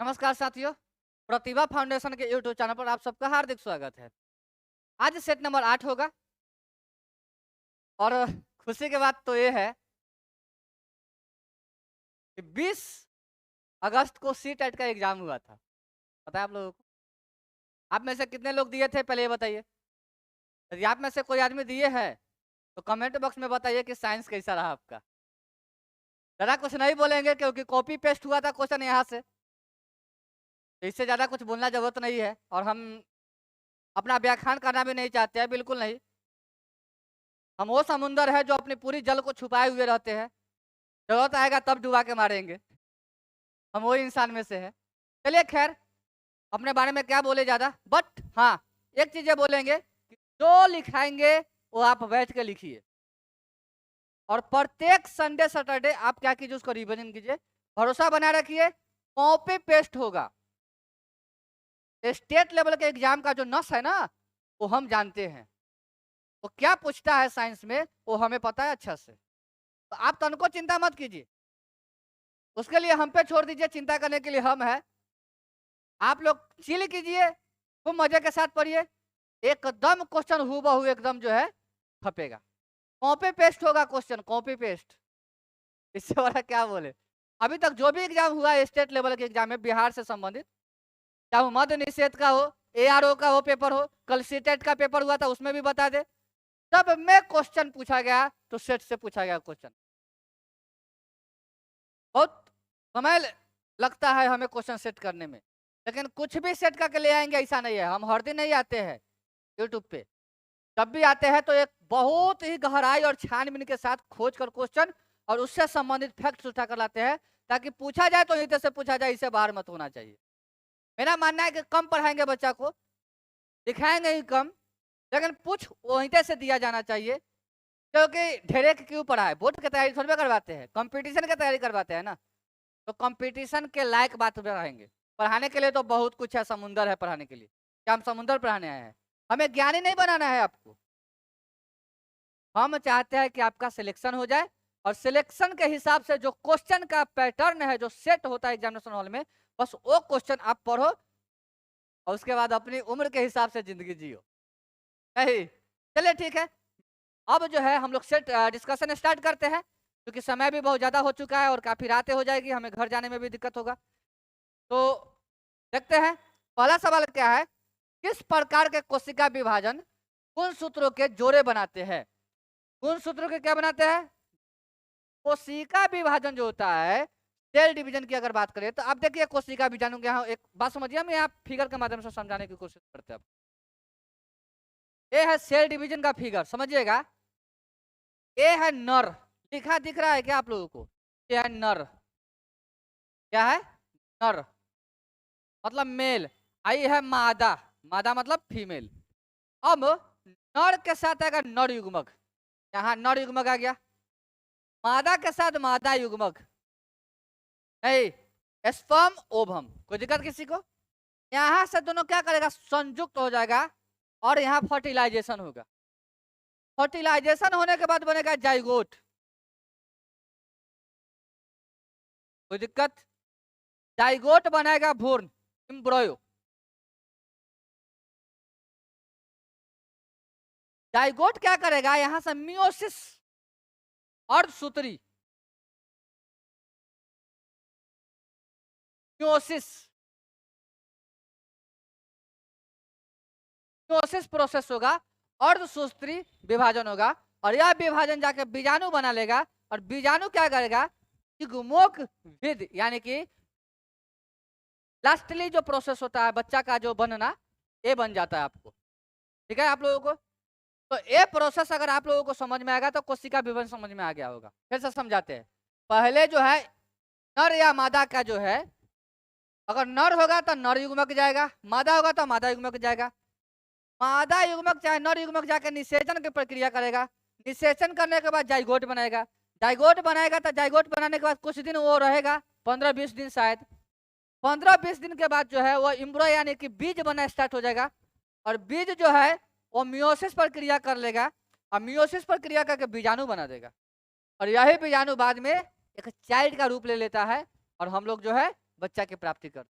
नमस्कार साथियों, प्रतिभा फाउंडेशन के यूट्यूब चैनल पर आप सबका हार्दिक स्वागत है। आज सेट नंबर 8 होगा और खुशी की बात तो ये है कि 20 अगस्त को सी टेट का एग्जाम हुआ था। पता है आप लोगों को? आप में से कितने लोग दिए थे पहले ये बताइए। यदि आप में से कोई आदमी दिए है तो कमेंट बॉक्स में बताइए कि साइंस कैसा रहा आपका। ज़्यादा कुछ नहीं बोलेंगे क्योंकि कॉपी पेस्ट हुआ था क्वेश्चन यहाँ से, तो इससे ज़्यादा कुछ बोलना जरूरत नहीं है और हम अपना व्याख्यान करना भी नहीं चाहते हैं, बिल्कुल नहीं। हम वो समुंदर है जो अपनी पूरी जल को छुपाए हुए रहते हैं, जरूरत आएगा तब डुबा के मारेंगे। हम वही इंसान में से है। चलिए खैर, अपने बारे में क्या बोले ज़्यादा, बट हाँ, एक चीज़ ये बोलेंगे कि जो लिखाएंगे वो आप बैठ के लिखिए और प्रत्येक संडे सैटरडे आप क्या कीजिए, उसको रिवीजन कीजिए। भरोसा बनाए रखिए, कॉपी पेस्ट होगा। स्टेट लेवल के एग्जाम का जो नस है ना, वो हम जानते हैं। वो क्या पूछता है साइंस में वो हमें पता है अच्छा से, तो आप तनको चिंता मत कीजिए। उसके लिए हम पे छोड़ दीजिए, चिंता करने के लिए हम है। आप लोग चिल कीजिए, खूब मजे के साथ पढ़िए। एकदम क्वेश्चन हूबहू एकदम जो है छपेगा, कॉपी पेस्ट होगा क्वेश्चन, कॉपी पेस्ट। इससे बड़ा क्या बोले। अभी तक जो भी एग्जाम हुआ है स्टेट लेवल के एग्जाम में बिहार से संबंधित, चाहे वो मध्य निषेध का हो, एआरओ का हो पेपर हो, कल सीटेट का पेपर हुआ था उसमें भी बता दे, सब में क्वेश्चन पूछा गया तो सेट से पूछा गया क्वेश्चन। बहुत समय लगता है हमें क्वेश्चन सेट करने में, लेकिन कुछ भी सेट करके ले आएंगे ऐसा नहीं है। हम हर दिन नहीं आते हैं यूट्यूब पे, जब भी आते हैं तो एक बहुत ही गहराई और छानबीन के साथ खोज कर क्वेश्चन और उससे संबंधित फैक्ट्स उठा कर लाते हैं, ताकि पूछा जाए तो इधर से पूछा जाए, इससे बाहर मत होना चाहिए। मेरा मानना है कि कम पढ़ाएंगे बच्चा को, दिखाएंगे ही कम, लेकिन पूछ वहीं से दिया जाना चाहिए। क्योंकि ढेरे के क्यों पढ़ा है, बोर्ड की तैयारी थोड़ी करवाते हैं, कंपटीशन की तैयारी करवाते हैं ना, तो कंपटीशन के लायक बात रहेंगे। पढ़ाने के लिए तो बहुत कुछ है, समुंदर है पढ़ाने के लिए। क्या हम समुंदर पढ़ाने आए हैं? हमें ज्ञानी नहीं बनाना है आपको। हम चाहते हैं कि आपका सिलेक्शन हो जाए और सिलेक्शन के हिसाब से जो क्वेश्चन का पैटर्न है जो सेट होता है एग्जामिनेशन हॉल में, बस वो क्वेश्चन आप पढ़ो और उसके बाद अपनी उम्र के हिसाब से जिंदगी जियो। नहीं, चलिए ठीक है। अब जो है हम लोग सेट डिस्कशन स्टार्ट करते हैं, क्योंकि समय भी बहुत ज़्यादा हो चुका है और काफ़ी रातें हो जाएगी, हमें घर जाने में भी दिक्कत होगा। तो देखते हैं पहला सवाल क्या है, किस प्रकार के कोशिका विभाजन गुण सूत्रों के जोड़े बनाते हैं? गुण सूत्रों के क्या बनाते हैं? कोशिका विभाजन जो होता है, सेल डिवीजन की अगर बात करें तो आप देखिए कोशिका विभाजन के यहाँ एक बात समझिए, हम यहाँ फिगर के माध्यम से समझाने की कोशिश करते हैं। ये है सेल डिवीजन का फिगर, समझिएगा। ये है नर, लिखा दिख रहा है क्या आप लोगों को? ये है नर, क्या है? नर मतलब मेल। आई है मादा, मादा मतलब फीमेल। अब नर के साथ आएगा नर युग्मक, यहाँ नर युग्मक आ गया। मादा के साथ मादा युग्मक, नहीं स्पर्म ओवम, कोई दिक्कत किसी को? यहाँ से दोनों क्या करेगा, संयुक्त हो जाएगा और यहाँ फर्टिलाइजेशन होगा। फर्टिलाइजेशन होने के बाद बनेगा जाइगोट, कोई दिक्कत? जाइगोट बनेगा भ्रूण, एम्ब्रयो। जाइगोट क्या करेगा, यहां से मियोसिस, अर्धसूत्री, मियोसिस, मियोसिस प्रोसेस होगा, अर्धसूत्री विभाजन होगा और यह विभाजन जाके बीजाणु बना लेगा और बीजाणु क्या करेगा, युग्मक विद, यानी कि लास्टली जो प्रोसेस होता है बच्चा का जो बनना, ये बन जाता है आपको। ठीक है आप लोगों को? तो ये प्रोसेस अगर आप लोगों को समझ में आएगा तो कोशिका विभाजन समझ में आ गया होगा। फिर से समझाते हैं। पहले जो है नर या मादा का जो है, अगर नर होगा तो नर युग्मक जाएगा, मादा होगा तो मादा युग्मक जाएगा। मादा युग्मक चाहे नर युग्मक जाकर निषेचन की प्रक्रिया करेगा, निषेचन करने के बाद जाइगोट बनाएगा, जाइगोट बनाएगा तो जाइगोट बनाने के बाद कुछ दिन वो रहेगा, 15-20 दिन शायद। 15-20 दिन के बाद जो है वो इम्ब्रो यानी कि बीज बनना स्टार्ट हो जाएगा और बीज जो है वो मियोसिस प्रक्रिया कर लेगा और मियोसिस प्रक्रिया करके बीजाणु बना देगा और यही बीजाणु बाद में एक चाइल्ड का रूप ले लेता है और हम लोग जो है बच्चा की प्राप्ति करते हैं।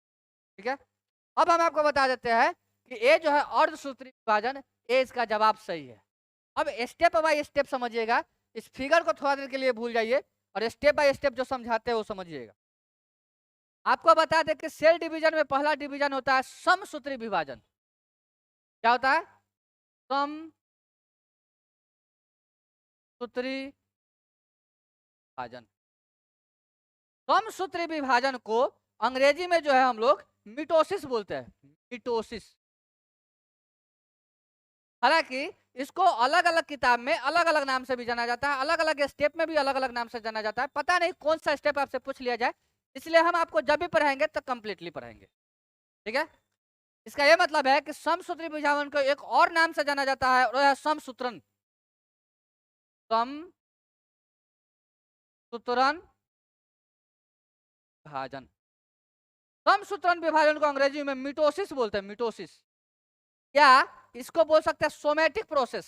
ठीक है। अब हम आपको बता देते हैं कि ए जो है अर्धसूत्री विभाजन, ए इसका जवाब सही है। अब स्टेप बाय स्टेप समझिएगा, इस फिगर को थोड़ा देर के लिए भूल जाइए और स्टेप बाय स्टेप जो समझाते हैं वो समझिएगा। आपको बता दें कि सेल डिवीजन में पहला डिवीजन होता है समसूत्री विभाजन। क्या होता है? समसूत्री विभाजन। समसूत्री विभाजन को अंग्रेजी में जो है हम लोग मिटोसिस बोलते हैं, मिटोसिस। हालांकि इसको अलग अलग किताब में अलग अलग नाम से भी जाना जाता है, अलग अलग स्टेप में भी अलग अलग नाम से जाना जाता है। पता नहीं कौन सा स्टेप आपसे पूछ लिया जाए, इसलिए हम आपको जब भी पढ़ाएंगे तो कंप्लीटली पढ़ाएंगे। ठीक है। इसका यह मतलब है कि समसूत्री विभाजन को एक और नाम से जाना जाता है, वह है समसूत्रण। समसूत्रण विभाजन। समसूत्रण विभाजन को अंग्रेजी में मिटोसिस बोलते हैं, मिटोसिस। या इसको बोल सकते हैं सोमेटिक प्रोसेस,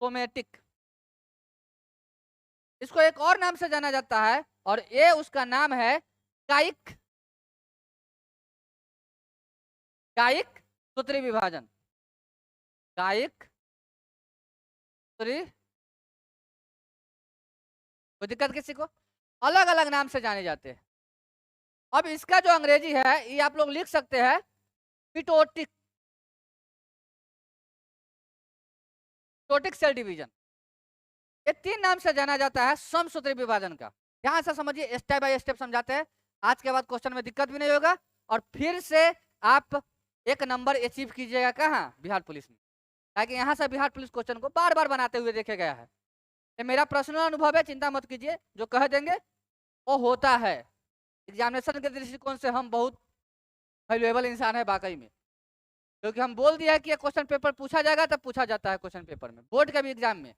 सोमेटिक। इसको एक और नाम से जाना जाता है और ये उसका नाम है कायिक, कायिक सूत्री विभाजन, कायिक सूत्री। कोई दिक्कत किसी को? अलग अलग नाम से जाने जाते हैं। अब इसका जो अंग्रेजी है ये आप लोग लिख सकते हैं मिटोटिक, मिटोटिक सेल डिवीजन। ये तीन नाम से जाना जाता है समसूत्री विभाजन का। ध्यान से समझिए, स्टेप बाय स्टेप समझाते हैं। आज के बाद क्वेश्चन में दिक्कत भी नहीं होगा और फिर से आप एक नंबर अचीव कीजिएगा। कहाँ? बिहार पुलिस में। ताकि यहाँ से बिहार पुलिस क्वेश्चन को बार बार बनाते हुए देखे गया है। ये मेरा पर्सनल अनुभव है, चिंता मत कीजिए। जो कह देंगे वो होता है। एग्जामिनेशन के दृष्टिकोण से हम बहुत वैल्यूएबल इंसान है वाकई में, क्योंकि हम बोल दिया है कि ये क्वेश्चन पेपर पूछा जाएगा तब पूछा जाता है। क्वेश्चन पेपर में, बोर्ड का भी एग्जाम में,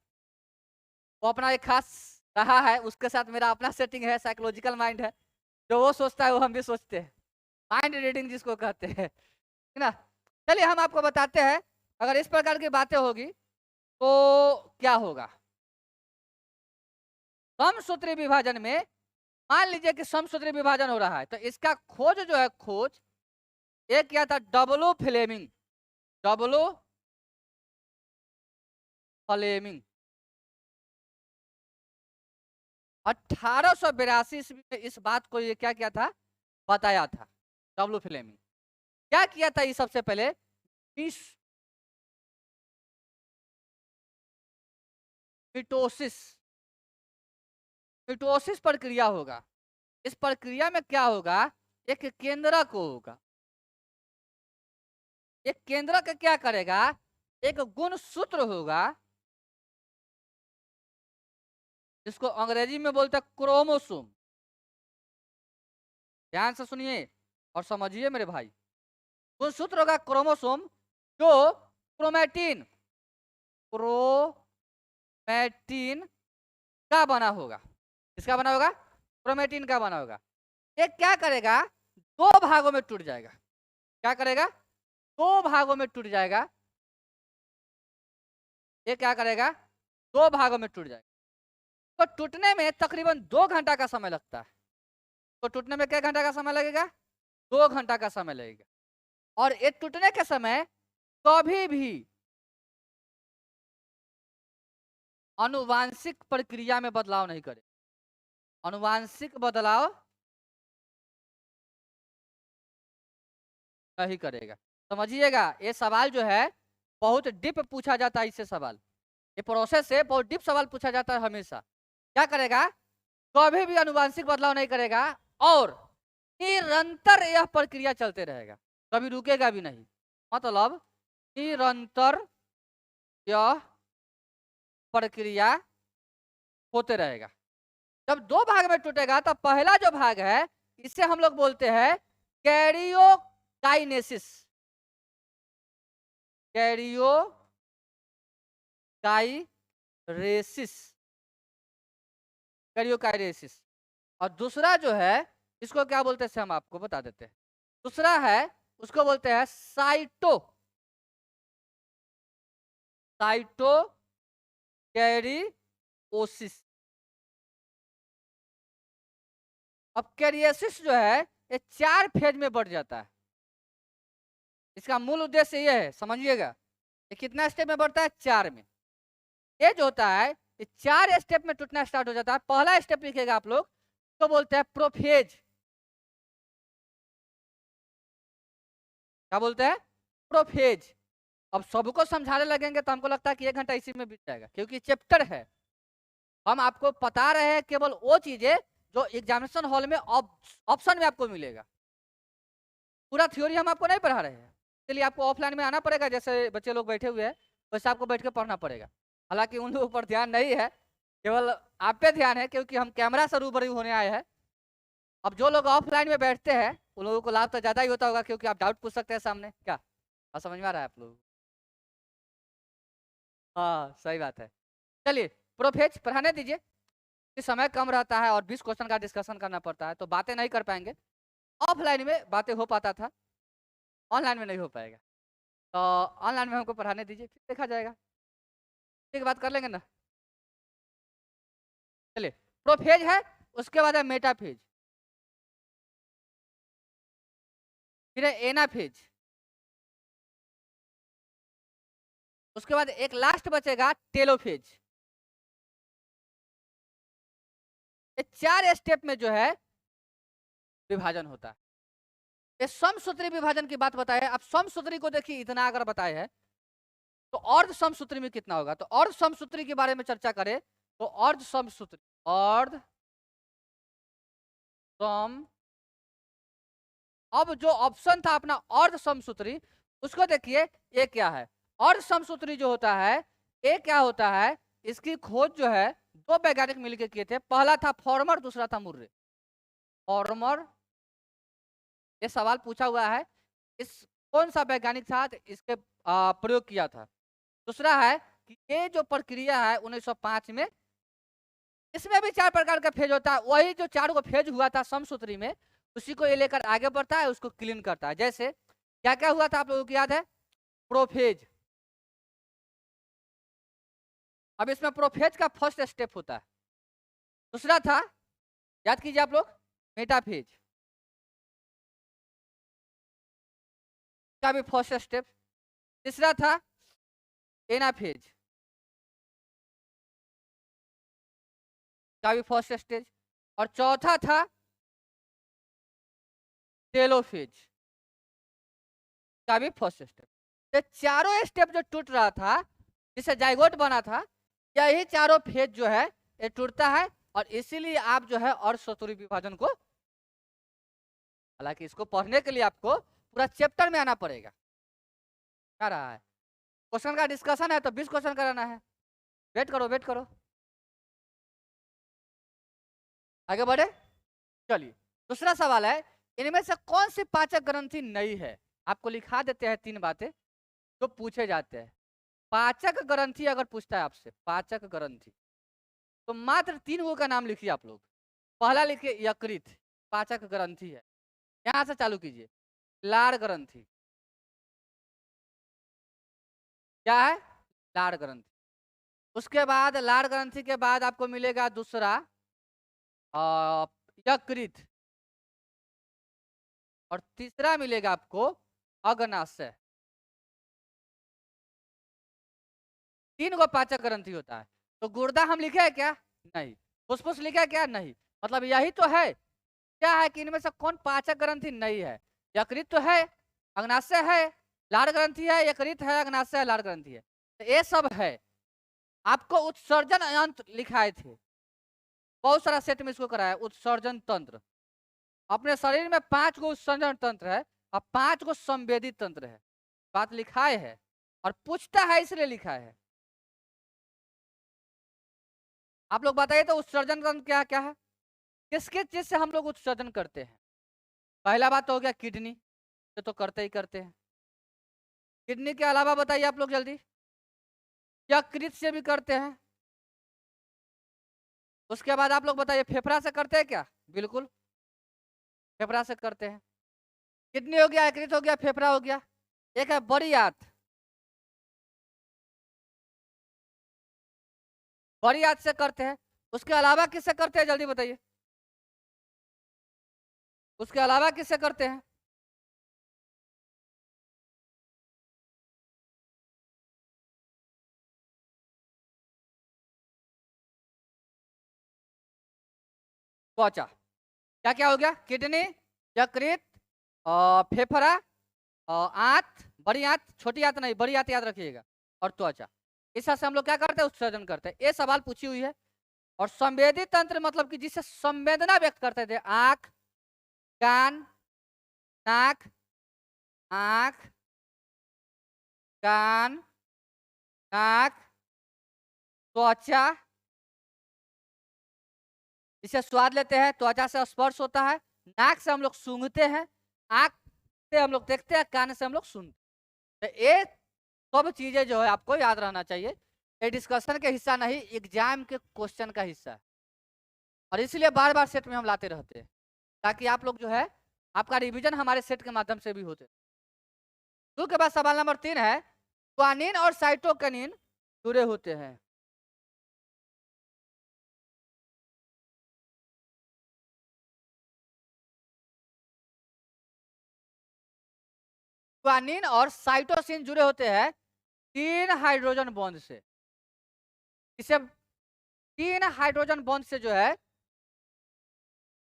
वो अपना एक खास रहा है, उसके साथ मेरा अपना सेटिंग है, साइकोलॉजिकल माइंड है। जो वो सोचता है वो हम भी सोचते हैं, माइंड रीडिंग जिसको कहते हैं, है ना। चलिए हम आपको बताते हैं, अगर इस प्रकार की बातें होगी तो क्या होगा। समसूत्री विभाजन में मान लीजिए कि समसूत्री विभाजन हो रहा है, तो इसका खोज जो है, खोज एक किया था डब्ल्यू फ्लेमिंग, डब्ल्यू फ्लेमिंग 1882 ईस्वी में इस बात को ये क्या किया था, बताया था। डब्ल्यू फ्लेमिंग क्या किया था? ये सबसे पहले मिटोसिस, मिटोसिस प्रक्रिया होगा। इस प्रक्रिया में क्या होगा, एक केंद्रक होगा। एक केंद्रक क्या करेगा, एक गुणसूत्र होगा जिसको अंग्रेजी में बोलते हैं क्रोमोसोम। ध्यान से सुनिए और समझिए मेरे भाई। गुणसूत्र होगा क्रोमोसोम, जो क्रोमैटिन, क्रोमैटिन का बना होगा। किसका बना होगा? क्रोमैटिन का बना होगा। ये क्या करेगा, दो भागों में टूट जाएगा। क्या करेगा? दो भागों में टूट जाएगा। ये क्या करेगा? दो भागों में टूट जाएगा। तो टूटने में तकरीबन 2 घंटा का समय लगता है। तो टूटने में क्या घंटा का समय लगेगा? 2 घंटा का समय लगेगा। और ये टूटने के समय कभी भी अनुवांशिक प्रक्रिया में बदलाव नहीं करे। अनुवांशिक बदलाव नहीं करेगा। समझिएगा, ये सवाल जो है बहुत डीप पूछा जाता है। इससे सवाल, ये प्रोसेस से बहुत डीप सवाल पूछा जाता है हमेशा। क्या करेगा? कभी भी अनुवांशिक बदलाव नहीं करेगा और निरंतर यह प्रक्रिया चलते रहेगा, कभी रुकेगा भी नहीं। मतलब निरंतर यह प्रक्रिया होते रहेगा। जब दो भाग में टूटेगा तो पहला जो भाग है इसे हम लोग बोलते हैं कैरियोकाइनेसिस, कैरियोकाइरेसिस, कैरियोकाइरेसिस। और दूसरा जो है इसको क्या बोलते हैं, हम आपको बता देते हैं। दूसरा है उसको बोलते हैं साइटोकैरियोसिस। अब कैरियोसिस जो है ये 4 फेज में बढ़ जाता है। इसका मूल उद्देश्य ये है, समझिएगा। ये कितना स्टेप में बढ़ता है? 4 में। ये जो होता है ये 4 स्टेप में टूटना स्टार्ट हो जाता है। पहला स्टेप लिखेगा आप लोग, तो बोलते हैं प्रोफेज। क्या बोलते हैं? प्रोफेज। अब सबको समझाने लगेंगे तो हमको लगता है कि 1 घंटा इसी में बीत जाएगा, क्योंकि चैप्टर है। हम आपको बता रहे हैं केवल वो चीजें जो एग्जामिनेशन हॉल में ऑप्शन में आपको मिलेगा। पूरा थ्योरी हम आपको नहीं पढ़ा रहे हैं, इसलिए आपको ऑफलाइन में आना पड़ेगा। जैसे बच्चे लोग बैठे हुए हैं वैसे आपको बैठ के पढ़ना पड़ेगा। हालांकि उन लोगों पर ध्यान नहीं है, केवल आप पे ध्यान है, क्योंकि हम कैमरा से रूबरू होने आए हैं। अब जो लोग ऑफलाइन में बैठते हैं उन लोगों को लाभ तो ज्यादा ही होता होगा, क्योंकि आप डाउट पूछ सकते हैं सामने। क्या समझ में आ रहा है आप लोग? हाँ सही बात है। चलिए प्रोफेज पढ़ाने दीजिए। इस समय कम रहता है और 20 क्वेश्चन का डिस्कशन करना पड़ता है, तो बातें नहीं कर पाएंगे। ऑफलाइन में बातें हो पाता था, ऑनलाइन में नहीं हो पाएगा। तो ऑनलाइन में हमको पढ़ाने दीजिए, फिर देखा जाएगा। ठीक, बात कर लेंगे ना। चलिए प्रोफेज है, उसके बाद है मेटाफेज, फिर है एनाफेज, उसके बाद एक लास्ट बचेगा टेलोफेज। ये 4 स्टेप में जो है विभाजन होता है। ये समसूत्री विभाजन की बात बताए है। अब समसूत्री को देखिए, इतना अगर बताए है तो अर्ध समसूत्री में कितना होगा। तो अर्ध समसूत्री के बारे में चर्चा करें तो अर्ध समसूत्री, अर्ध सम, अब जो ऑप्शन था अपना अर्ध समसूत्री, उसको देखिए ये क्या है। अर्ध समसूत्री जो होता है ये क्या होता है, इसकी खोज जो है 2 वैज्ञानिक मिलकर किए थे। पहला था फॉर्मर, दूसरा था मुर्रे। फॉर्मर, ये सवाल पूछा हुआ है, इस कौन सा वैज्ञानिक था इसके प्रयोग किया था। दूसरा है कि ये जो प्रक्रिया है 1905 में, इसमें भी 4 प्रकार का फेज होता है। वही जो 4 को फेज हुआ था समसूत्री में, उसी को ये लेकर आगे बढ़ता है, उसको क्लीन करता है। जैसे क्या क्या हुआ था आप लोगों को याद है? प्रोफेज। अब इसमें प्रोफेज का फर्स्ट स्टेप होता है। दूसरा था, याद कीजिए आप लोग, मेटाफेज का भी फर्स्ट स्टेप। तीसरा था एनाफेज का भी फर्स्ट स्टेज। और चौथा था टेलोफेज का भी फर्स्ट स्टेप। ये चारों स्टेप जो टूट रहा था, जिसे जाइगोट बना था, यही चारों फेज जो है ये टूटता है। और इसीलिए आप जो है अर्धसूत्री विभाजन को, हालांकि इसको पढ़ने के लिए आपको पूरा चैप्टर में आना पड़ेगा। क्या रहा है, क्वेश्चन का डिस्कशन है तो 20 क्वेश्चन कराना है। वेट करो वेट करो, आगे बढ़े। चलिए दूसरा सवाल है, इनमें से कौन सी पाचक ग्रंथि नई है। आपको लिखा देते हैं 3 बातें जो पूछे जाते हैं। पाचक ग्रंथि अगर पूछता है आपसे, पाचक ग्रंथि, तो मात्र 3 गो का नाम लिखिए आप लोग। पहला लिखिए यकृत, पाचक ग्रंथि है। यहां से चालू कीजिए। लाड़ ग्रंथि, क्या है? लाड़ ग्रंथि। उसके बाद लाड़ ग्रंथि के बाद आपको मिलेगा दूसरा यकृत, और तीसरा मिलेगा आपको अग्नाशय। 3 गो पाचक ग्रंथि होता है। तो गुर्दा हम लिखे है क्या? नहीं। फुसफुस लिखे है क्या? नहीं। मतलब यही तो है, क्या है कि इनमें से कौन पाचक ग्रंथि नहीं है। यकृत तो है, अग्नाशय है, लाड़ ग्रंथि है, यकृत है, अग्नाशय है, लाड़ ग्रंथि है, तो ये सब है। आपको उत्सर्जन यंत्र लिखाए थे, बहुत सारा सेट में इसको कराया। उत्सर्जन तंत्र, अपने शरीर में 5 गो उत्सर्जन तंत्र है और 5 गो संवेदी तंत्र है। बात लिखाए है और पूछता है इसलिए लिखा है। आप लोग बताइए तो उत्सर्जन तंत्र क्या क्या है, किस किस चीज से हम लोग उत्सर्जन करते हैं। पहला बात तो हो गया किडनी, तो करते ही करते हैं। किडनी के अलावा बताइए आप लोग जल्दी। यकृत से भी करते हैं। उसके बाद आप लोग बताइए फेफड़ा से करते हैं क्या? बिल्कुल फेफड़ा से करते हैं। किडनी हो गया, यकृत हो गया, फेफड़ा हो गया। एक है बड़ी आंत, बड़ी आंत से करते हैं। उसके अलावा किससे करते हैं जल्दी बताइए। उसके अलावा किससे करते हैं? त्वचा। क्या क्या हो गया? किडनी, यकृत, फेफड़ा, आंत, बड़ी आंत, छोटी आंत नहीं, बड़ी आंत याद रखिएगा, और त्वचा। इस तरह से हम लोग क्या करते हैं? उत्सर्जन करते हैं। ये सवाल पूछी हुई है। और संवेदी तंत्र मतलब कि जिससे संवेदना व्यक्त करते थे, आंख, कान, नाक, आंख, कान, नाक, त्वचा, जिसे स्वाद लेते हैं, त्वचा से स्पर्श होता है, नाक से हम लोग सूंघते हैं, आंख से हम लोग देखते हैं, कान से हम लोग सुनते हैं। तो ये सब चीजें जो है आपको याद रहना चाहिए। ये डिस्कशन के हिस्सा नहीं, एग्जाम के क्वेश्चन का हिस्सा है, और इसलिए बार बार सेट में हम लाते रहते हैं, ताकि आप लोग जो है आपका रिवीजन हमारे सेट के माध्यम से भी होते। टू के बाद सवाल नंबर 3 है, ग्वानिन और साइटोकिनिन जुड़े होते हैं। ग्वानिन और साइटोसिन जुड़े होते हैं 3 हाइड्रोजन बॉन्ड से। इसे 3 हाइड्रोजन बॉन्ड से जो है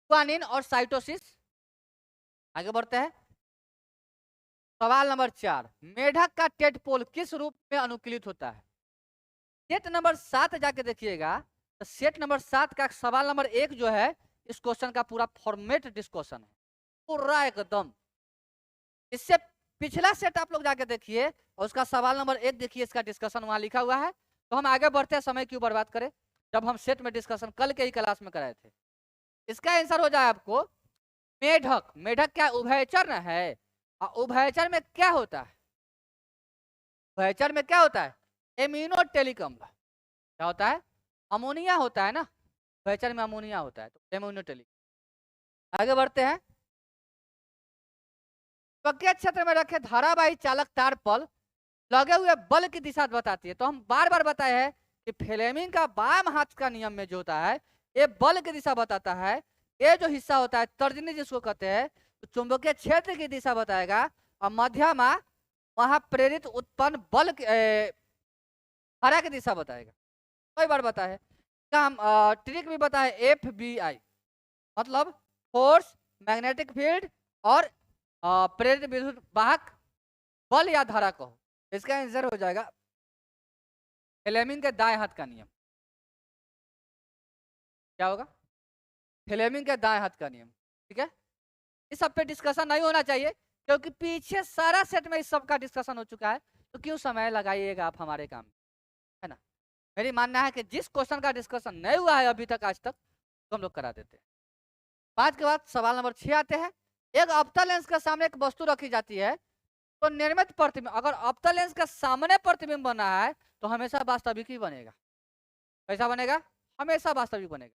ग्वानिन और साइटोसिस। आगे बढ़ते हैं। सवाल नंबर 4, मेढक का टेडपोल किस रूप में अनुकूलित होता है? सेट नंबर 7 जाके देखिएगा, तो सेट नंबर 7 का सवाल नंबर 1 जो है इस क्वेश्चन का पूरा फॉर्मेट डिस्कशन है, पूरा एकदम। इससे पिछला सेट आप लोग जाके देखिए और उसका सवाल नंबर 1 देखिए, इसका डिस्कशन वहां लिखा हुआ है। तो हम आगे बढ़ते हैं, समय क्यों बर्बाद करें, जब हम सेट में डिस्कशन कल के ही क्लास में कराए थे। इसका आंसर हो जाए आपको मेढक। मेढक क्या उभयचर न है? और उभयचर में क्या होता है? उभयचर में क्या होता है? एमिनो टेलिक अम्ल। क्या होता है? अमोनिया होता है ना, उभयचर में अमोनिया होता है, तो एमिनो टेलिक। आगे बढ़ते हैं। चुंबकीय क्षेत्र में रखे धारावाही चालक तार पर लगे हुए बल की दिशा बताती है। तो हम बार बार बताए हैं कि फ्लेमिंग का बाम हाथ का नियम में जो होता है, ये बल की दिशा बताता है। ये जो हिस्सा होता है तर्जनी जिसको कहते हैं, तो चुंबकीय क्षेत्र की दिशा बताएगा, और मध्यमा वहां प्रेरित उत्पन्न बल धारा की दिशा बताएगा। कई बार बताया है। का हम ट्रिक भी बताए, FBI मतलब फोर्स, मैग्नेटिक फील्ड, और प्रेरित विद्युत वाहक बल या धारा कहो। इसका आंसर हो जाएगा फ्लेमिंग के दाएं हाथ का नियम। क्या होगा? फ्लेमिंग के दाएं हाथ का नियम। ठीक है, इस सब पे डिस्कशन नहीं होना चाहिए, क्योंकि पीछे सारा सेट में इस सब का डिस्कशन हो चुका है। तो क्यों समय लगाइएगा आप हमारे काम में, है ना? मेरी मानना है कि जिस क्वेश्चन का डिस्कशन नहीं हुआ है अभी तक आज तक, तो हम लोग करा देते हैं। 5 के बाद सवाल नंबर 6 आते हैं। एक अवतल लेंस के सामने एक वस्तु रखी जाती है, तो निर्मित प्रतिबिंब, अगर अवतल लेंस के सामने प्रतिबिंब बना है तो हमेशा वास्तविक ही बनेगा। कैसा बनेगा? हमेशा वास्तविक बनेगा।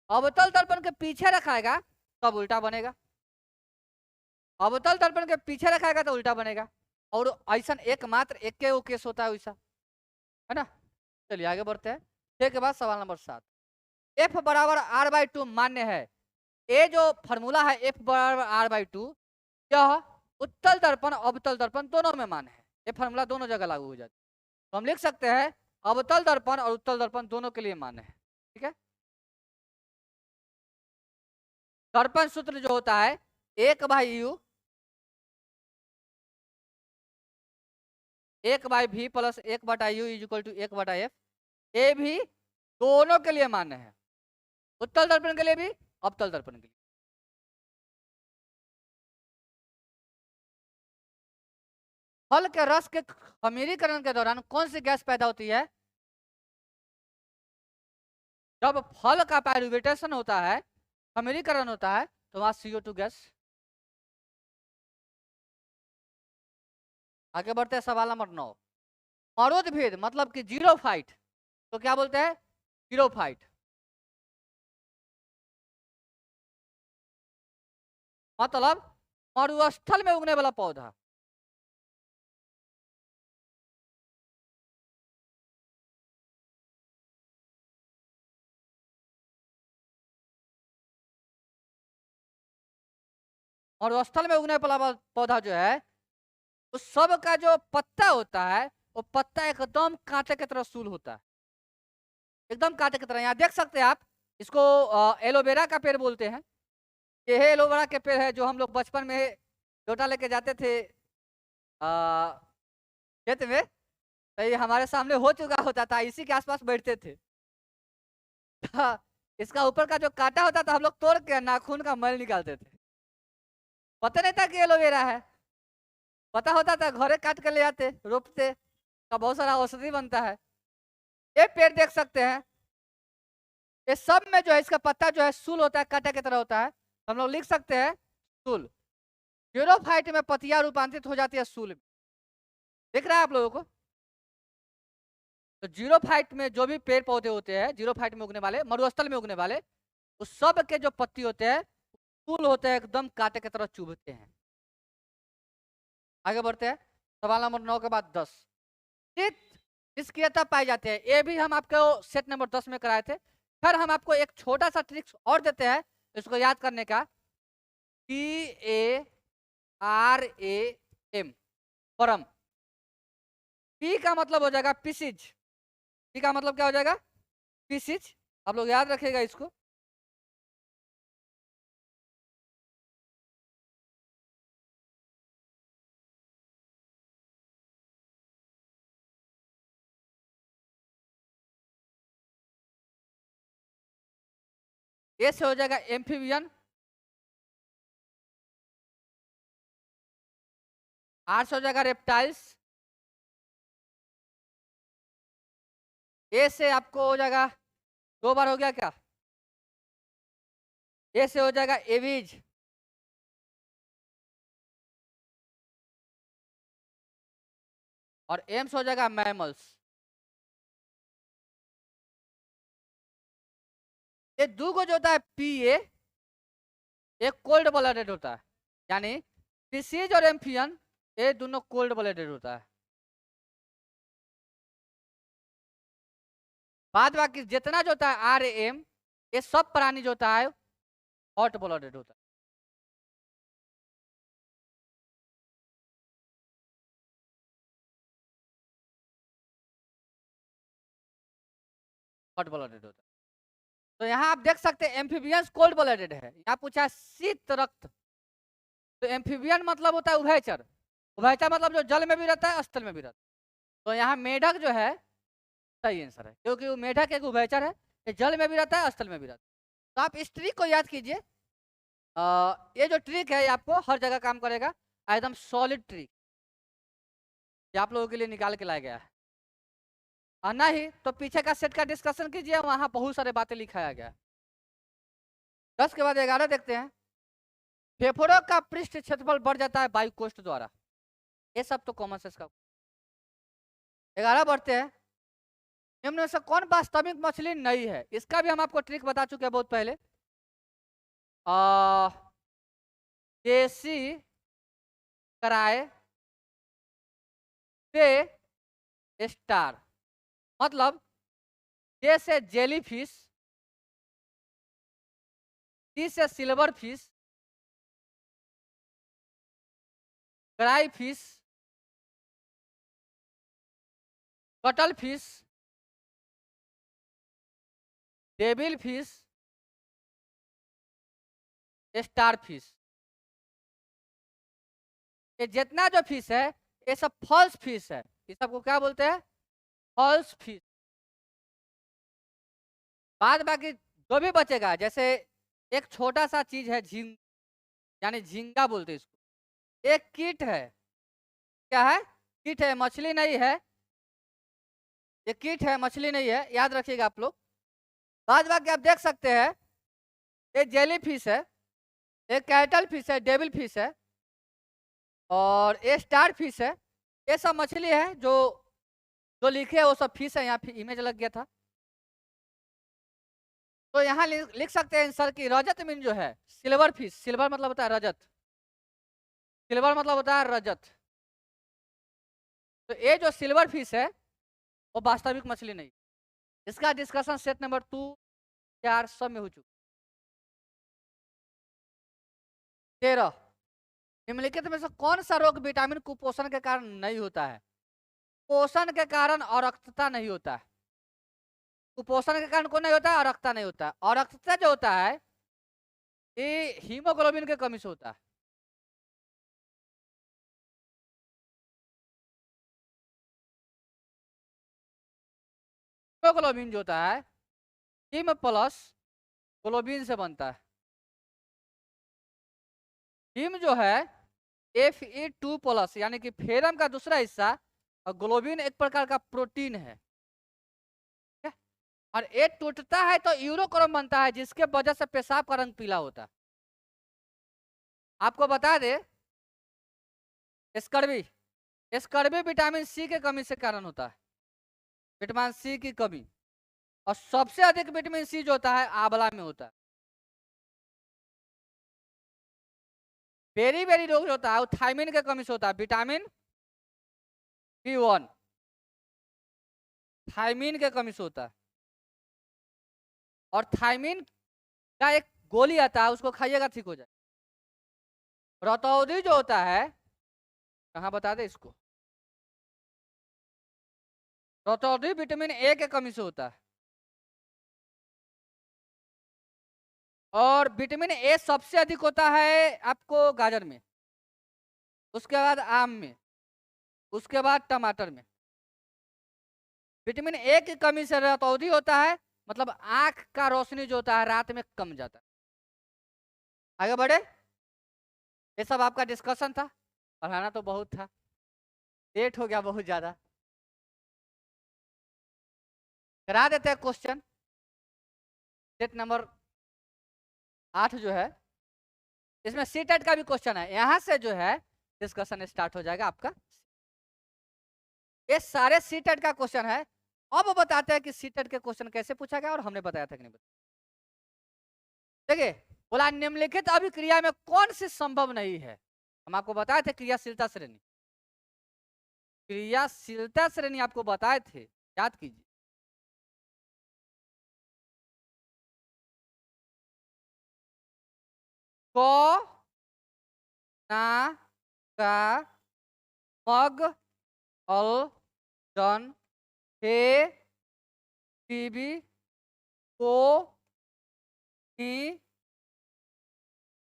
अवतल दर्पण के पीछे रखाएगा तब उल्टा बनेगा, अवतल दर्पण के पीछे रखाएगा तो उल्टा बनेगा। और ऐसा एकमात्र एक के वो केस होता है वैसा, है ना? चलिए आगे बढ़ते हैं। 6 के बाद सवाल नंबर 7, F बराबर R/2 मान्य है। ये जो फॉर्मूला है F बराबर R/2, यह उत्तल दर्पण अवतल दर्पण दोनों में मान्य है। ये फॉर्मूला दोनों जगह लागू हो जाता है। तो हम लिख सकते हैं अवतल दर्पण और उत्तल दर्पण दोनों के लिए मान्य है। ठीक है, दर्पण सूत्र जो होता है 1/U 1/V plus 1/U is equal to 1/F। ये भी दोनों के लिए मान्य है, उत्तल दर्पण के लिए भी, अवतल दर्पण के लिए। फल के रस के खमीरीकरण के दौरान कौन सी गैस पैदा होती है? जब फल का पायरुवेटेशन होता है, खमीरीकरण होता है, तो वहां CO2 गैस। आगे बढ़ते हैं सवाल नंबर 9, मरोद भेद मतलब कि जीरो फाइट, तो क्या बोलते हैं? जीरो फाइट मतलब मरुस्थल में उगने वाला पौधा। और स्थल में उगने वाला पौधा जो है उस सब का जो पत्ता होता है वो पत्ता एकदम कांटे की तरह सूल होता है, एकदम कांटे की तरह। यहाँ देख सकते हैं आप, इसको एलोवेरा का पेड़ बोलते हैं। ये है एलोवेरा के पेड़ है जो हम लोग बचपन में लोटा लेके जाते थे खेत में, तो ये हमारे सामने हो चुका होता था, इसी के आसपास बैठते थे। इसका ऊपर का जो कांटा होता था हम लोग तोड़ के नाखून का मैल निकालते थे। पता नहीं था कि एलोवेरा है, पता होता था घरे काट के ले आते रोपते, का बहुत सारा औषधि बनता है। ये पेड़ देख सकते हैं, ये सब में जो है इसका पत्ता जो है सूल होता है, कांटे की तरह होता है। हम लोग लिख सकते हैं सूल। जीरोफाइट में पत्तियां रूपांतरित हो जाती है सूल में, दिख रहा है आप लोगों को। तो जीरोफाइट में जो भी पेड़ पौधे होते हैं, जीरोफाइट में उगने वाले, मरुस्थल में उगने वाले, उस सब के जो पत्ती होते हैं सूल होते हैं, एकदम कांटे की तरह चुभते हैं। आगे बढ़ते हैं, सवाल नंबर 9 के बाद 10। निष्क्रियता पाई जाती है, ये भी हम आपको सेट नंबर 10 में कराए थे। फिर हम आपको एक छोटा सा ट्रिक्स और देते हैं इसको याद करने का। PARAM, परम। पी का मतलब हो जाएगा पीसीज, पी का मतलब क्या हो जाएगा पीसीज, आप लोग याद रखिएगा इसको। ए से हो जाएगा एम्फीबियन, आर से हो जाएगा रेप्टाइल्स, ए से आपको हो जाएगा, 2 बार हो गया क्या, ए से हो जाएगा एविज, और एम से हो जाएगा मैमल्स। ये 2 को जो होता है PA, एक कोल्ड ब्लडेड होता है, यानी पीसीज और एम्फियन ये दोनों कोल्ड ब्लडेड होता है। बाद बाकी जितना जो होता है RAM, ये सब प्राणी जो होता है हॉट ब्लडेड होता है। हॉट ब्लडेड होता है। तो यहाँ आप देख सकते हैं एम्फीबियंस कोल्ड ब्लडेड है, यहाँ पूछा है शीत रक्त। तो एम्फीबियन मतलब होता है उभयचर, उभयचर मतलब जो जल में भी रहता है स्थल में भी रहता है। तो यहाँ मेढक जो है सही आंसर है, क्योंकि वो मेढक एक उभयचर है, ये जल में भी रहता है स्थल में भी रहता है। तो आप इस ट्रिक को याद कीजिए, ये जो ट्रिक है ये आपको हर जगह काम करेगा, एकदम सॉलिड ट्रिक, ये आप लोगों के लिए निकाल के लाया गया है। और नहीं तो पीछे का सेट का डिस्कशन कीजिए, वहां बहुत सारे बातें लिखाया गया है। 10 के बाद 11 देखते हैं। फेफड़ों का पृष्ठ क्षेत्रफल बढ़ जाता है वायु कोष्ठ द्वारा, ये सब तो कॉमन सेंस का। 11 बढ़ते हैं। निम्न में से कौन वास्तविक मछली नहीं है, इसका भी हम आपको ट्रिक बता चुके हैं बहुत पहले। देसी कराए पे स्टार, मतलब जैसे जेली फिश, सी से silver fish, cry fish, cuttle fish, devil fish, star fish, ये जितना जो फिश है ये सब फॉल्स फिश है, ये सबको क्या बोलते हैं फॉल्स फिश। बाद बाकी जो भी बचेगा, जैसे एक छोटा सा चीज है झींग, यानी झींगा बोलते हैं इसको, एक कीट है, क्या है कीट है, मछली नहीं है, ये कीट है मछली नहीं है, याद रखिएगा आप लोग। बाद बाकी आप देख सकते हैं ये जेली फिश है, एक कैटल फिश है, डेविल फिश है, और ये स्टार फिश है। ये सब मछली है, जो जो लिखे है वो सब फिश है, यहाँ इमेज लग गया था। तो यहाँ लिख सकते हैं सर की रजत मीन जो है सिल्वर फिश, सिल्वर मतलब होता है रजत, सिल्वर मतलब होता है रजत। तो ये जो सिल्वर फिश है वो वास्तविक मछली नहीं। इसका डिस्कशन सेट नंबर 2, 4 सब में हो चुका। 13 निम्नलिखित में से कौन सा रोग विटामिन कुपोषण के कारण नहीं होता है? पोषण के कारण अरक्तता नहीं होता है। कुपोषण के कारण कौन नहीं होता है? अरक्तता नहीं होता है। अरक्तता जो होता है ये हीमोग्लोबिन के कमी से होता है। हीमोग्लोबिन जो होता है हीम प्लस ग्लोबिन से बनता है। हीम जो है Fe2+ यानी कि फेरम का दूसरा हिस्सा, और ग्लोबिन एक प्रकार का प्रोटीन है। ठीक है? और ये टूटता है तो यूरोक्रोम बनता है, जिसके वजह से पेशाब का रंग पीला होता है। आपको बता दे स्कर्वी, स्कर्वी विटामिन सी के कमी से कारण होता है, विटामिन सी की कमी। और सबसे अधिक विटामिन सी जो होता है आंवला में होता है। बेरी रोग जो होता है वो थायमिन के कमी से होता है, विटामिन B1 थायमिन के कमी से होता है। और थायमिन का एक गोली आता है, उसको खाइएगा ठीक हो जाए। रतौंधी जो होता है, कहाँ बता दे इसको, रतौंधी विटामिन ए के कमी से होता है। और विटामिन ए सबसे अधिक होता है आपको गाजर में, उसके बाद आम में, उसके बाद टमाटर में। विटामिन ए की कमी से रतौंधी होता है, मतलब आंख का रोशनी जो होता है रात में कम जाता है। आगे बढ़े, ये सब आपका डिस्कशन था, पढ़ाना तो बहुत था, लेट हो गया बहुत ज्यादा। करा देते हैं क्वेश्चन। सेट नंबर 8 जो है इसमें सी टेट का भी क्वेश्चन है, यहां से जो है डिस्कशन स्टार्ट हो जाएगा आपका। ये सारे सी टेट का क्वेश्चन है। अब बताते हैं कि सी टेट के क्वेश्चन कैसे पूछा गया और हमने बताया था कि नहीं बताया। देखिए, बोला निम्नलिखित अभिक्रिया में कौन सी संभव नहीं है। हम आपको बताए थे क्रियाशीलता श्रेणी, क्रियाशीलता श्रेणी आपको बताए थे, याद कीजिए। क ना का मग अल जन हे टीबी को की,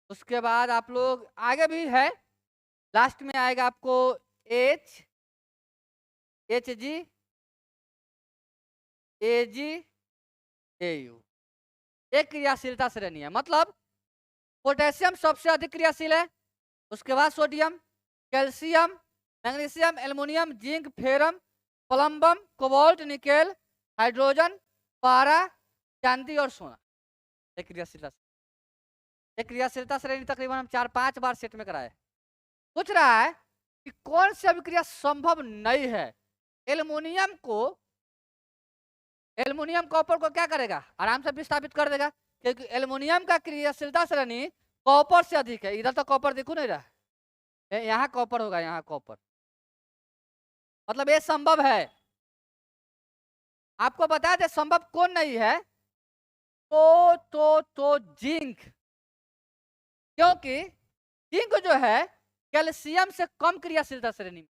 उसके बाद आप लोग आगे भी है, लास्ट में आएगा आपको H G A ji A you. एक क्रियाशीलता श्रेणी है, मतलब पोटेशियम सबसे अधिक क्रियाशील है, उसके बाद sodium, calcium, magnesium, aluminium, zinc, ferrum, plumbum, cobalt, nickel, hydrogen, पारा, चांदी और सोना। एक क्रियाशीलता श्रेणी तकरीबन हम 4-5 बार सेट में कराए। पूछ रहा है कि कौन सी अभिक्रिया संभव नहीं है। एल्युमिनियम कॉपर को क्या करेगा, आराम से विस्थापित कर देगा, क्योंकि एल्युमिनियम का क्रियाशीलता श्रेणी कॉपर से अधिक है। इधर तो कॉपर दिखू नहीं रहा, यहाँ कॉपर होगा, यहाँ कॉपर, मतलब ये संभव है। आपको बता दे संभव कौन नहीं है, तो जिंक, क्योंकि जिंक जो है कैल्शियम से कम क्रियाशीलता श्रेणी में,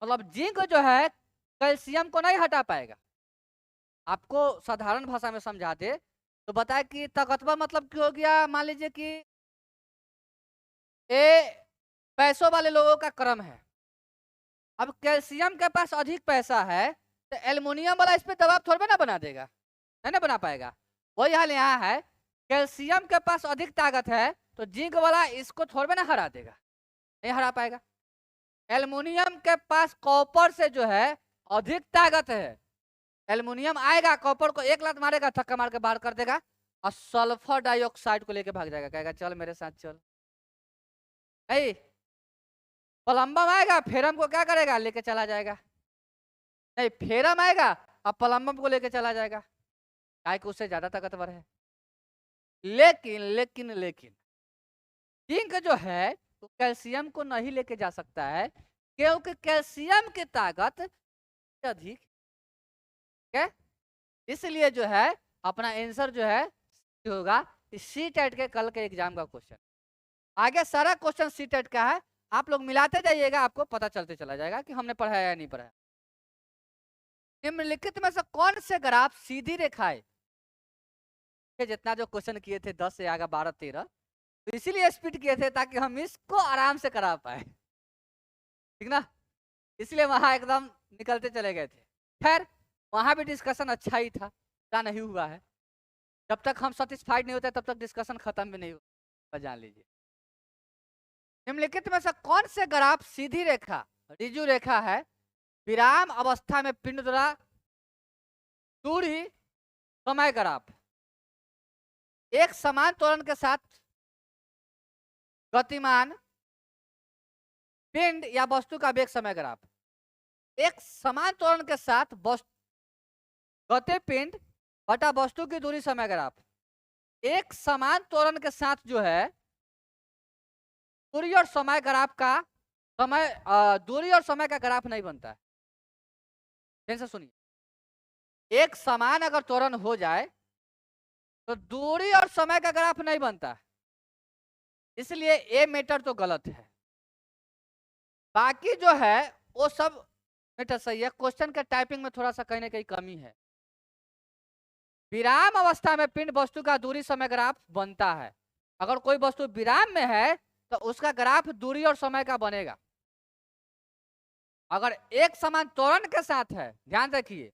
मतलब जिंक जो है कैल्शियम को नहीं हटा पाएगा। आपको साधारण भाषा में समझा दे तो बताए कि ताकतवर मतलब क्या हो गया, मान लीजिए कि ये पैसों वाले लोगों का क्रम है। अब कैल्शियम के पास अधिक पैसा है तो एल्युमिनियम वाला इस पे दबाव थोड़ा ना बना देगा, नहीं ना बना पाएगा। वही हाल यहाँ है, कैल्शियम के पास अधिक ताकत है तो जिंक वाला इसको थोड़ा ना हरा देगा, नहीं हरा पाएगा। एल्युमिनियम के पास कॉपर से जो है अधिक ताकत है, एल्युमिनियम आएगा कॉपर को एक लात मारेगा, धक्का मार के बाहर कर देगा और सल्फर डाइऑक्साइड को लेके भाग जाएगा, कहेगा चल मेरे साथ चल। नहीं, प्लम्बम आएगा फेरम को क्या करेगा, लेके चला जाएगा। नहीं, फेरम आएगा और प्लम्बम को लेके चला जाएगा, गाय को उससे ज्यादा ताकतवर है। लेकिन लेकिन लेकिन जिंक जो है तो कैल्शियम को नहीं लेके जा सकता है, क्योंकि कैल्शियम की ताकत अधिक है। इसलिए जो है अपना आंसर जो है होगा सी टेट के कल के एग्जाम का क्वेश्चन। आगे सारा क्वेश्चन सीटेट का है, आप लोग मिलाते जाइएगा, आपको पता चलते चला जाएगा कि हमने पढ़ाया या नहीं पढ़ाया। निम्नलिखित में से कौन से ग्राफ सीधी रेखाएं, जितना जो क्वेश्चन किए थे 10 से आगे 12 13, तो इसीलिए स्पीड किए थे ताकि हम इसको आराम से करा पाए, ठीक ना, इसलिए वहां एकदम निकलते चले गए थे। खैर वहां भी डिस्कशन अच्छा ही था, क्या नहीं हुआ है, जब तक हम सेटिस्फाइड नहीं होते तब तक डिस्कशन खत्म भी नहीं होता, जान लीजिए। निम्नलिखित में से कौन से ग्राफ सीधी रेखा ऋजु रेखा है, विराम अवस्था में पिंड द्वारा दूरी समय ग्राफ, एक समान त्वरण के साथ गतिमान पिंड या वस्तु का वेग समय ग्राफ, एक समान त्वरण के साथ गति पिंड बटा वस्तु की दूरी समय ग्राफ। एक समान त्वरण के साथ जो है दूरी और समय ग्राफ का दूरी और समय का ग्राफ नहीं बनता है। ध्यान से सुनिए, एक समान अगर त्वरण हो जाए तो दूरी और समय का ग्राफ नहीं बनता, इसलिए ए मीटर तो गलत है, बाकी जो है वो सब मीटर सही है। क्वेश्चन के टाइपिंग में थोड़ा सा कहीं ना कहीं कमी है। विराम अवस्था में पिंड वस्तु का दूरी समय ग्राफ बनता है, अगर कोई वस्तु विराम में है तो उसका ग्राफ दूरी और समय का बनेगा। अगर एक समान त्वरण के साथ है, ध्यान रखिए,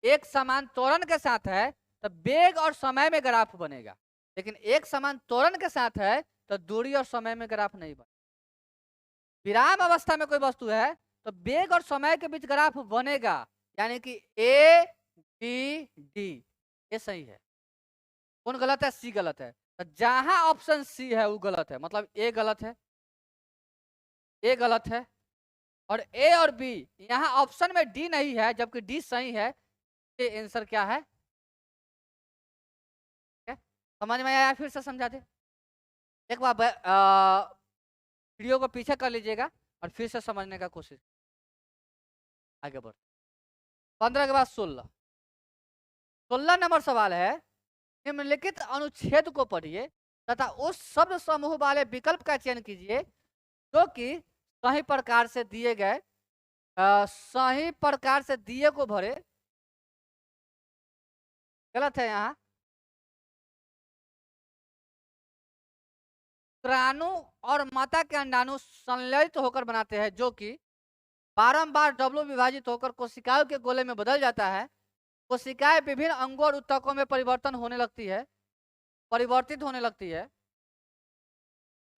एक समान त्वरण के साथ है तो वेग और समय में ग्राफ बनेगा, लेकिन एक समान त्वरण के साथ है तो दूरी और समय में ग्राफ नहीं बनेगा। विराम अवस्था में कोई वस्तु है तो वेग और समय के बीच ग्राफ बनेगा, यानी कि ए बी डी, ये सही है। कौन गलत है? सी गलत है। तो जहां ऑप्शन सी है वो गलत है, मतलब ए गलत है, ए गलत है, और ए और बी, यहाँ ऑप्शन में डी नहीं है जबकि डी सही है। ये आंसर क्या है? समझ में आया? फिर से समझा दे एक बार, वीडियो को पीछे कर लीजिएगा और फिर से समझने का कोशिश आगे बढ़। 15 के बाद 16 नंबर सवाल है, निम्नलिखित अनुच्छेद को पढ़िए तथा उस शब्द समूह वाले विकल्प का चयन कीजिए जो कि सही प्रकार से दिए गए सही प्रकार से दिए को भरे। गलत है यहाँ। शुक्राणु और माता के अंडाणु संलयित होकर बनाते हैं, जो कि बारंबार डबल विभाजित होकर कोशिकाओं के गोले में बदल जाता है। कोशिकाएं विभिन्न अंगों और ऊतकों में परिवर्तित होने लगती है।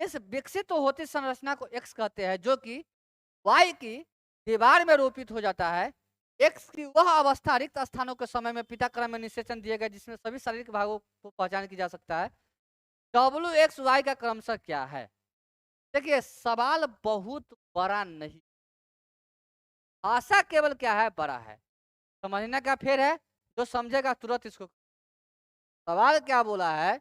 इस विकसित होती संरचना को एक्स कहते हैं, जो कि वाई की दीवार में रोपित हो जाता है। एक्स की वह अवस्था रिक्त स्थानों के समय में पिता क्रम में निषेचन दिए गए जिसमें सभी शारीरिक भागों को पहचान की जा सकता है। WXY का क्रमशः क्या है? देखिए सवाल बहुत बड़ा नहीं, आशा केवल क्या है, बड़ा है। समझने का फिर है, जो समझेगा तुरंत इसको। सवाल क्या बोला है,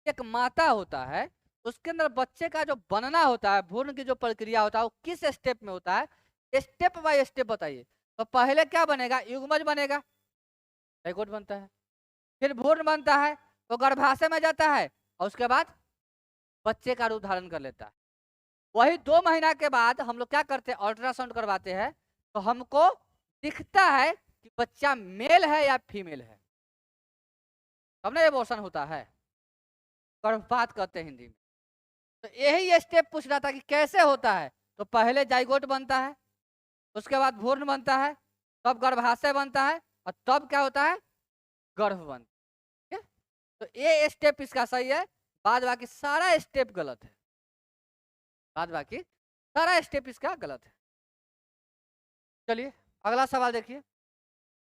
एक माता होता है, उसके अंदर बच्चे का जो बनना होता है, भ्रूण की जो प्रक्रिया होता है वो किस स्टेप में होता है, स्टेप बाय स्टेप बताइए। तो पहले क्या बनेगा? युग्मज बनेगा, जाइगोट बनता है, फिर भ्रूण बनता है, तो गर्भाशय में जाता है, और उसके बाद बच्चे का रूप धारण कर लेता है। वही 2 महीना के बाद हम लोग क्या करते हैं, अल्ट्रासाउंड करवाते हैं, तो हमको दिखता है कि बच्चा मेल है या फीमेल है, तब ना एबॉर्शन होता है, गर्भपात कहते हैं हिंदी में। तो यही स्टेप पूछ रहा था कि कैसे होता है। तो पहले जाइगोट बनता है, उसके बाद भ्रूण बनता है, तब गर्भाशय बनता है, और तब क्या होता है, गर्भ बनता है। तो ये स्टेप इसका सही है, बाद बाकी सारा स्टेप गलत है, बाद बाकी सारा स्टेप इसका गलत है। चलिए अगला सवाल देखिए,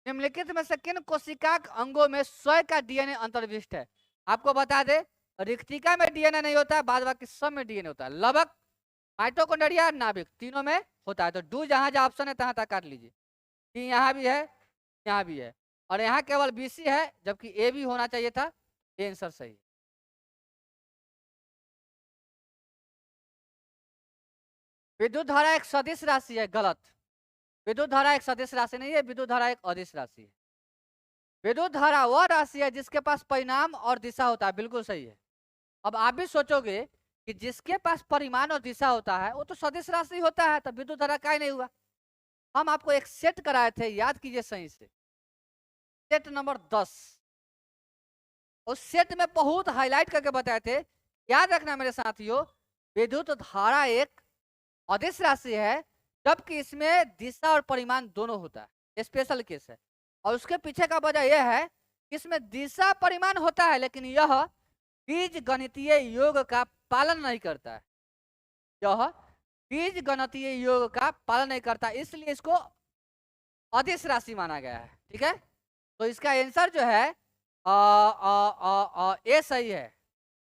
निम्नलिखित में से किन कोशिका अंगों में स्वयं का डीएनए अंतर्विष्ट है? आपको बता दे, रिक्तिका में डीएनए नहीं होता है, बाद बाकी सब में डीएनए होता है। लवक, माइटोकॉन्ड्रिया, नाभिक, तीनों में होता है। तो डू जहां जहां ऑप्शन है तहां तक काट लीजिए। डी यहाँ भी है, यहाँ भी है, और यहाँ केवल BC है जबकि ए भी होना चाहिए था। ये आंसर सही है। विद्युत धारा एक सदिश राशि है, गलत। विद्युत धारा एक सदिश राशि नहीं है, विद्युत धारा एक अदिश राशि है। विद्युत धारा वह राशि है जिसके पास परिणाम और दिशा होता है, बिल्कुल सही है। अब आप भी सोचोगे कि जिसके पास परिमाण और दिशा होता है वो तो सदिश राशि होता है, तब विद्युत धारा काय नहीं हुआ। हम आपको एक सेट कराए थे, याद कीजिए सही से, सेट नंबर 10। उस सेट में बहुत हाईलाइट करके बताए थे, याद रखना मेरे साथियों, विद्युत धारा एक अदिश राशि है, जबकि इसमें दिशा और परिमाण दोनों होता है, स्पेशल केस है। और उसके पीछे का वजह यह है कि इसमें दिशा परिमाण होता है, लेकिन यह बीज गणितीय योग का पालन नहीं करता है। यह बीज गणितीय योग का पालन नहीं करता, इसलिए इसको अदिश राशि माना गया है। ठीक है, तो इसका आंसर जो है ए सही है।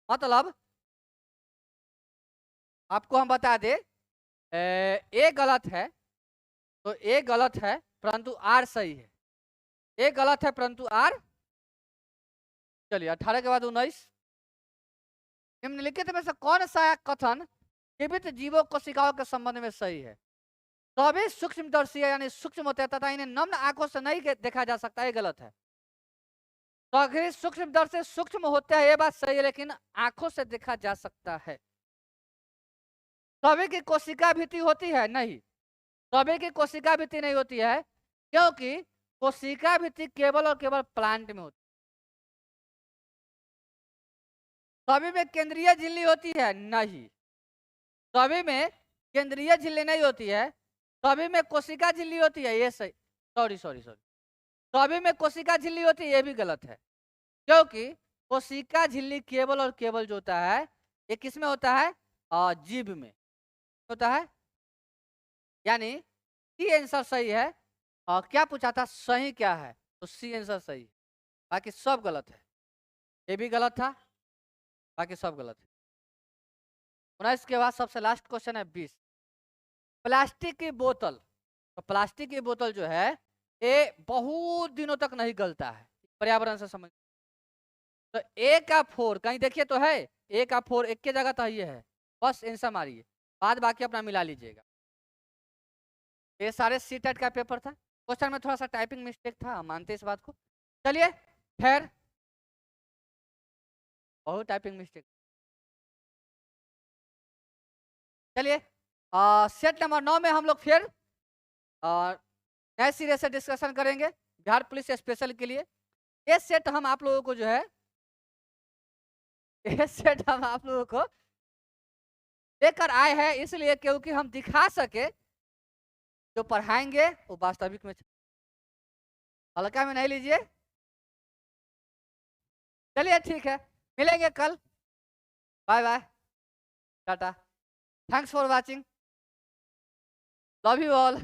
मतलब आपको हम बता दें, ए गलत है, तो ए गलत है परंतु आर सही है। ए गलत है परंतु आर, चलिए 18 के बाद 19। निम्नलिखित में से कौन सा कथन जीवित जीवों कोशिकाओं के संबंध में सही है? सभी सूक्ष्मदर्शी यानी सूक्ष्म होते हैं तथा इन्हें नम्न आंखों से नहीं देखा जा सकता, ये गलत है। सभी सूक्ष्मदर्शी सूक्ष्म होते हैं, ये बात सही है, लेकिन आंखों से देखा जा सकता है। सभी की कोशिका भित्ति होती है? नहीं, सभी की कोशिका भित्ति नहीं होती है, क्योंकि कोशिका भित्ति केवल और केवल प्लांट में होती है। सभी में केंद्रीय झिल्ली होती है? नहीं, सभी में केंद्रीय झिल्ली नहीं होती है, सभी में कोशिका झिल्ली होती है, ये सही, सॉरी सॉरी सॉरी, सभी में कोशिका झिल्ली होती है, ये भी गलत है, क्योंकि कोशिका झिल्ली केवल और केवल जो होता है ये किसमें होता है? जीभ में होता है। यानी सी आंसर सही है। क्या पूछा था, सही क्या है, तो सी आंसर सही है, बाकी सब गलत है। ये भी गलत था, बाकी सब गलत है। 19 के बाद सबसे लास्ट क्वेश्चन है 20। प्लास्टिक की बोतल, तो प्लास्टिक की बोतल जो है ये बहुत दिनों तक नहीं गलता है, पर्यावरण से समझ। तो ए का 4 कहीं देखिए तो है, ए का 4 एक के जगह तो ये है, बस आंसर मारिए, बाद बाकी अपना मिला लीजिएगा। ये सारे सी टेट का पेपर था, क्वेश्चन में थोड़ा सा टाइपिंग मिस्टेक था, हम मानते इस बात को। चलिए खैर, बहुत टाइपिंग मिस्टेक। चलिए सेट नंबर 9 में हम लोग फिर नए सिरे से डिस्कशन करेंगे बिहार पुलिस स्पेशल के लिए। ये सेट हम आप लोगों को जो है, ये सेट हम आप लोगों को लेकर आए हैं इसलिए क्योंकि हम दिखा सके जो पढ़ाएंगे वो वास्तविक में, हल्का में नहीं लीजिए। चलिए ठीक है, मिलेंगे कल, bye bye, tata, thanks for watching, love you all.